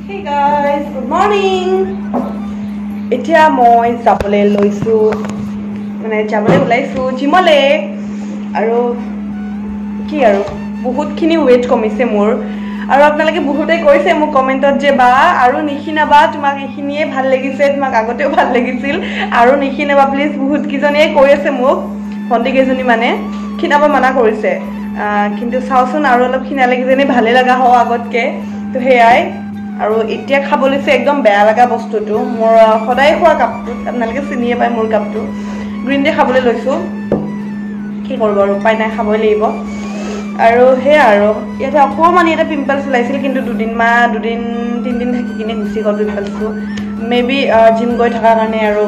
Hey guys, good morning. এতিয়া মই যাবলৈ লৈছো মানে যাবলৈ ওলাইছো জিমলে আৰু কি আৰু বহুতখিনি ওয়েট কমিছে মোৰ আৰু আপোনালোকে বহুতে কৈছে মোক কমেন্টত যে বা আৰু নিখিনাবা তোমাক এখিনিয়ে ভাল লাগিছে তোমাক আগতেও ভাল লাগিছিল আৰু নিখিনাবা প্লিজ বহুত কিজনে কৈ আছে মোক ভন্টি কেজনী মানে খিনাব মানা কৰিছে কিন্তু চাওচোন আৰু অলপ খিনালে কিজনী ভালে লাগা হ আগতকে তো হেয়াই আৰু এতিয়া খাবলৈছে একদম বেয়া লাগা বস্তুটো মোৰ সদায় খোৱা কাপটো আপোনালোকে চিনিয়ে পায় মোৰ কাপটো গ্ৰীণ টি খাবলৈ লৈছো কি কৰিব আৰু উপায় নাই খাবই লাগিব আৰু হে আৰু ইয়াতে অকমান এটা পিম্পলছ ওলাইছিল কিন্তু দুদিন তিনদিন থাকি কিনে গুচি গ'ল পিম্পলছটো মেবি জিম গৈ থকাৰ কাৰণে আৰু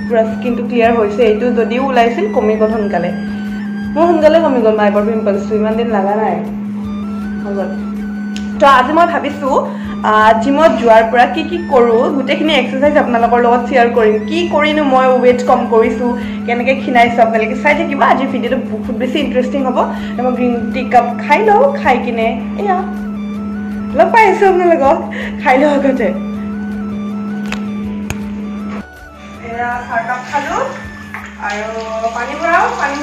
পুৰা স্কিনটো ক্লিয়াৰ হৈছে এইটো যদিও ওলাইছিল কমি গ'ল সোনকালে মোৰ সোনকালে কমি গ'ল মাইবৰ পিম্পলছটো ইমান দিন লগা নাই হৈ গ'ল তো আজি মই ভাবিছো জিমত যোৱাৰ পৰা কি কৰো গুটেখিনি এক্সাৰসাইজ আপোনালোকৰ লগত শেয়াৰ কৰিম কি কৰিনো মই ওয়েট কম কৰিছো কেনেকৈ খিনাইছো আপোনালোকে চাই থাকিবা আজি ভিডিওটো বহুত বেছি ইন্টাৰেষ্টিং হ'ব মই গ্ৰীণ টি কাপ খাই লওঁ খাই কিনে এয়া লগ পাই আছো আপোনালোকক খাই লওঁ আগতে এয়া চাহ কাপ খালো আৰু পানী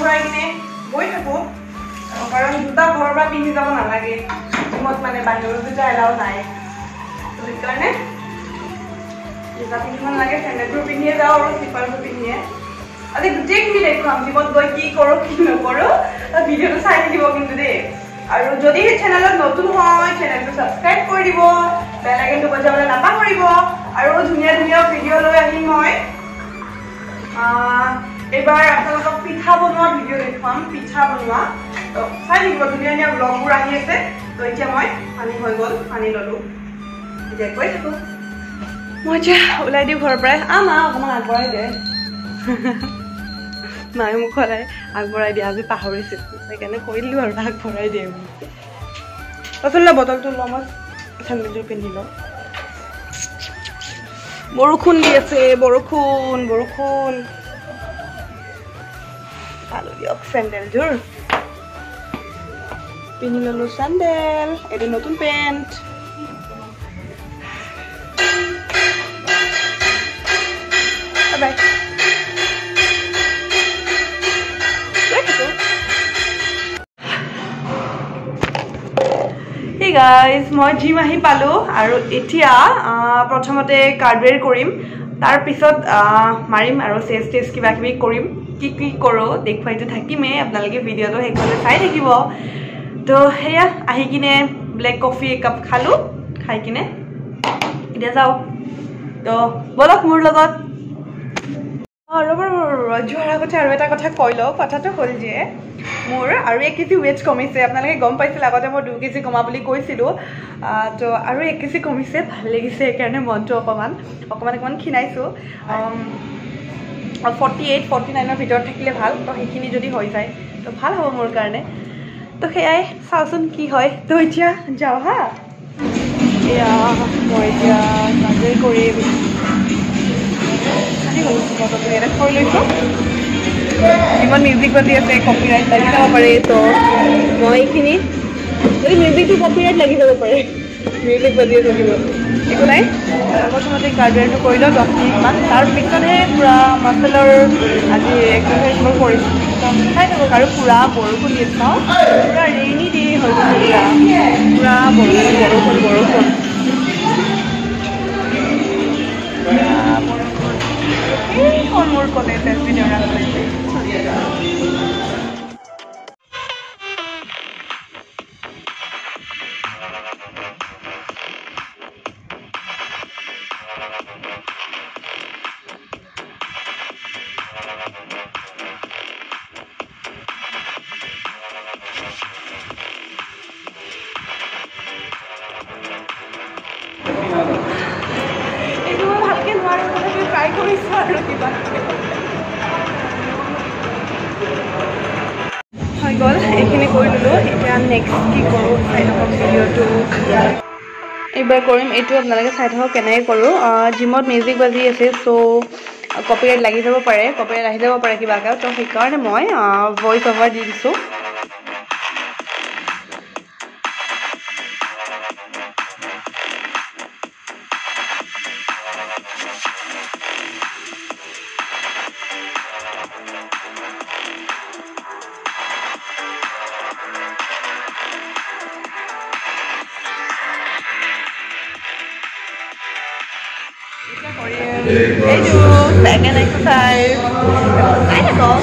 ভৰাই কিনে গৈ থাকো কাৰণ দুটা ঘৰৰ পৰা পিন্ধি যাব নালাগে জিমত মানে বাহিৰত দুটা এলাও নাই সেইকাৰণে জোতা পিন্ধিব নালাগে চেণ্ডেলবোৰ পিন্ধিয়ে যাওঁ আৰু স্লিপাৰবোৰ পিন্ধিয়ে আজি গোটেইখিনি দেখুৱাম জিমত গৈ কি কৰোঁ কি নকৰোঁ ভিডিঅ'টো চাই থাকিব কিন্তু দেই আৰু যদি চেনেলত নতুন হয় চেনেলটো ছাবস্ক্ৰাইব কৰি দিব বেল আইকনটো বজাবলৈ নাপাহৰিব আৰু ধুনীয়া ধুনীয়া ভিডিঅ' লৈ আহিম মই এইবাৰ আপোনালোকক পিঠা বনোৱা ভিডিঅ' দেখুৱাম পিঠা বনোৱা তো চাই থাকিব ধুনীয়া ধুনীয়া ব্লগবোৰ আহি আছে তো এতিয়া মই পানী হৈ গ'ল পানী ল'লোঁ এতিয়া কৈ থাকোঁ মই এতিয়া ওলাই দিওঁ ঘৰৰ পৰাই মা অকণমান আগবঢ়াই দে মায়ে মোক সদায় আগবঢ়াই দিয়ে আজি পাহৰিছিল সেইকাৰণে কৈ দিলোঁ আৰু আগবঢ়াই দিয়ে আচলতে বটলটো লওঁ মই চেণ্ডেলযোৰ পিন্ধি লওঁ বৰষুণ দি আছে বৰষুণ পালোঁ দিয়ক চেণ্ডেলযোৰ পিন্ধি ল'লোঁ চেণ্ডেল এইটো নতুন পেণ্ট বাই Hey guys, মই জিম আহি পালোঁ আৰু এতিয়া প্ৰথমতে কাৰ্ডৱেৰ কৰিম তাৰ পিছত মাৰিম আৰু চেষ্ট কিবা কিবি কৰিম কি কৰোঁ দেখুৱাইতো থাকিমেই আপোনালোকে ভিডিঅ'টো শেষলৈ চাই থাকিব তো সেয়া আহি কিনে ব্লেক কফি একাপ খালোঁ খাই কিনে এতিয়া যাওঁ তো বলক মোৰ লগত ৰ'ব যোৱাৰ আগতে আৰু এটা কথা কৈ লওঁ কথাটো হ'ল যে মোৰ আৰু 1 কেজি ৱেট কমিছে আপোনালোকে গম পাইছিল আগতে মই 2 কেজি কমা বুলি কৈছিলোঁ তো আৰু 1 কেজি কমিছে ভাল লাগিছে সেইকাৰণে মনটো অকণমান খিনাইছোঁ 48-49ৰ ভিতৰত থাকিলে ভাল তো সেইখিনি যদি হৈ যায় তো ভাল হ'ব মোৰ কাৰণে তো সেয়াই চাওচোন কি হয় তো এতিয়া যাওঁ হা এয়া মই এতিয়া কাৰ্ডৱেৰ কৰিম বটলটো ইয়াতে থৈ লৈছোঁ ইমান মিউজিক বাজি আছে কপিৰাইট লাগি যাব পাৰে তো মই এইখিনি যদি মিউজিকটো কপিৰাইট লাগি যাব পাৰে মিউজিক বাজি থাকিব একো নাই প্ৰথমতে কাৰ্ডৱেৰটো কৰি লওঁ 10 মিনিটমান তাৰ পিছতহে পূৰা মাছলৰ আজি এক্সাৰচাইজবোৰ কৰিছোঁ চাই থাকক আৰু পূৰা বৰষুণ দি চাওঁ পূৰা ৰেইনি ডে হৈ গৈছে পূৰা বৰষুণ মোৰ ক'লে ভিডিঅ' ৰাখিছে এইটো মই ভালকৈ নোৱাৰোঁ তথাপিও ট্ৰাই কৰিছোঁ আৰু কিবা হৈ গ'ল এইখিনি কৰি দিলোঁ এতিয়া নেক্সট কি কৰোঁ চাই থাকক ভিডিঅ'টো এইবাৰ কৰিম এইটো আপোনালোকে চাই থাকক কেনেকৈ কৰোঁ জিমত মিউজিক বাজি আছে চ' কপিৰাইট লাগি যাব পাৰে কপিৰাইট আহি যাব পাৰে কিবাকৈ তো সেইকাৰণে মই ভইচ অভাৰ দি দিছোঁ এইটো second exercise. চাই থাকক.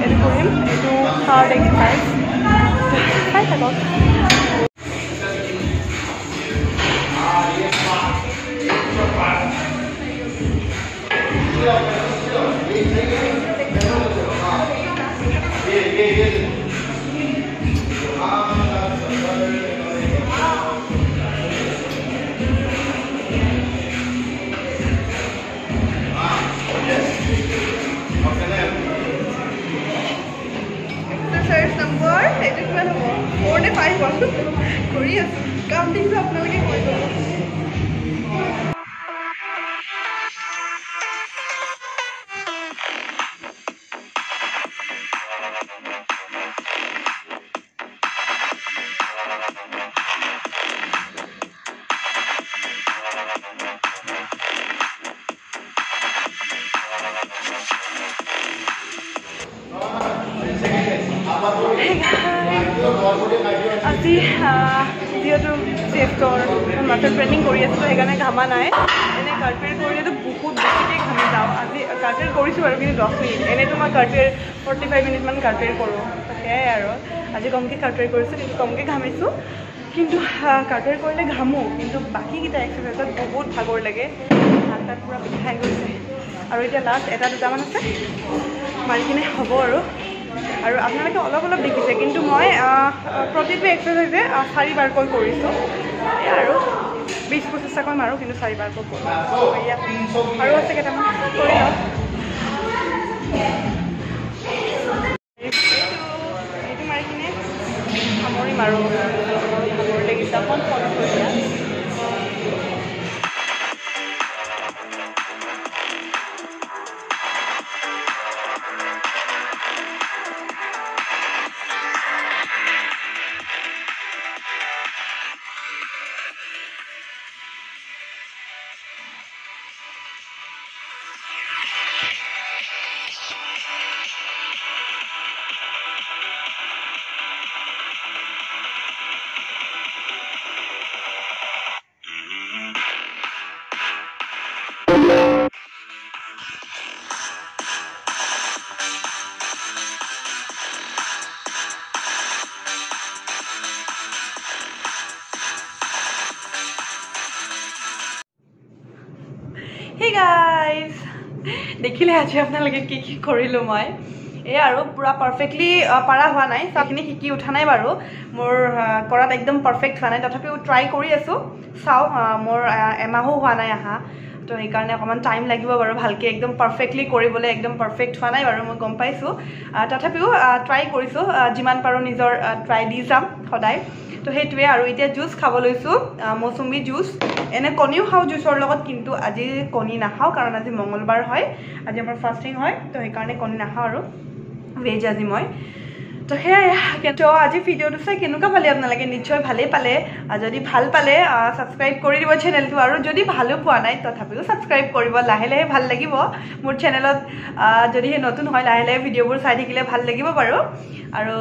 এইটো কৰিম এইটো হাৰ্ড এক্সাৰচাইজ চাই থাকক number, itu kan 4 নে 5 বছৰ কৰি আছো কাউন্টিংটো আপোনালোকে কৰি দিব আজি যিহেতু চেফটৰ মাথাৰ ট্ৰেইনিং কৰি আছিলোঁ সেইকাৰণে ঘামা নাই এনে কাৰ্পেট কৰিলেতো বহুত বেছিকৈ ঘামি যাওঁ আজি কাৰ্পেট কৰিছোঁ বাৰু কিন্তু 10 মিনিট এনেইতো মই কাৰ্পেট 45 মিনিটমান কাৰ্পেট কৰোঁ সেয়াই আৰু আজি কমকৈ কাৰ্পেট কৰিছোঁ কিন্তু কমকৈ ঘামিছোঁ কিন্তু কাৰ্পেট কৰিলে ঘামোঁ কিন্তু বাকীকেইটা এক্সাৰচাইজত বহুত ভাগৰ লাগে হাত তাত পূৰা বিষাই গৈছে আৰু এতিয়া লাষ্ট এটা দুটামান আছে মাৰি কিনে হ'ব আৰু আপোনালোকে অলপ অলপ দেখিছে কিন্তু মই প্ৰতিটো এক্সাৰচাইজে 4 বাৰকৈ কৰিছোঁ আৰু 20-25টাকৈ মাৰোঁ কিন্তু 4 বাৰকৈ কৰোঁ আৰু আছে কেইটামান কৰি লওঁ এইটো মাৰি কিনে সামৰিম আৰু ভাগৰ লাগিছে অকণ ফলো কৰি দিয়া Hey guys! দেখিলে আজি আপোনালোকে কি কৰিলোঁ মই এই আৰু পুৰা পাৰফেক্টলি পাৰা হোৱা নাই চাখিনি শিকি উঠা নাই বাৰু মোৰ কৰাত একদম পাৰফেক্ট হোৱা নাই তথাপিও ট্ৰাই কৰি আছোঁ চাওঁ মোৰ এমাহো হোৱা নাই আহা তো সেইকাৰণে অকণমান টাইম লাগিব বাৰু ভালকৈ একদম পাৰফেক্টলি কৰিবলৈ একদম পাৰফেক্ট হোৱা নাই বাৰু মই গম পাইছোঁ তথাপিও ট্ৰাই কৰিছোঁ যিমান পাৰোঁ নিজৰ ট্ৰাই দি যাম সদায় তো সেইটোৱে আৰু এতিয়া জুচ খাব লৈছোঁ মৌচুমী জুচ এনে কণীও খাওঁ জুচৰ লগত কিন্তু আজি কণী নাখাওঁ কাৰণ আজি মঙ্গলবাৰ হয় আজি আমাৰ ফাষ্টিং হয় তো সেইকাৰণে কণী নাখাওঁ আৰু ভেজ আজি মই তো সেয়াই কিন্তু আজি ভিডিঅ'টো চাই কেনেকুৱা পালে আপোনালোকে নিশ্চয় ভালেই পালে যদি ভাল পালে ছাবস্ক্ৰাইব কৰি দিব চেনেলটো আৰু যদি ভালো পোৱা নাই তথাপিও ছাবস্ক্ৰাইব কৰিব লাহে লাহে ভাল লাগিব মোৰ চেনেলত যদিহে নতুন হয় লাহে লাহে ভিডিঅ'বোৰ চাই থাকিলে ভাল লাগিব বাৰু আৰু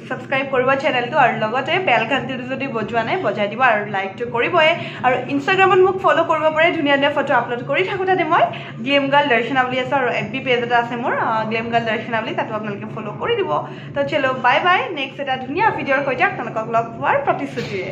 ছাবস্ক্ৰাইব কৰিব চেনেলটো আৰু লগতে বেল ঘণ্টিটো যদি বজোৱা নাই বজাই দিব আৰু লাইকটো কৰিবই আৰু ইনষ্টাগ্ৰামত মোক ফ'ল' কৰিব পাৰে ধুনীয়া ধুনীয়া ফটো আপলোড কৰি থাকোঁ তাতে মই গ্লেম গাৰ্ল দৰ্শনা বুলি আছোঁ আৰু FB পেজ এটা আছে মোৰ গ্লেম গাৰ্ল দৰ্শনা বুলি তাতো আপোনালোকে ফ'ল' কৰি দিব তো চলো বাই বাই নেক্সট এটা ধুনীয়া ভিডিঅ'ৰ সৈতে আপোনালোকক লগ পোৱাৰ প্ৰতিশ্ৰুতিৰে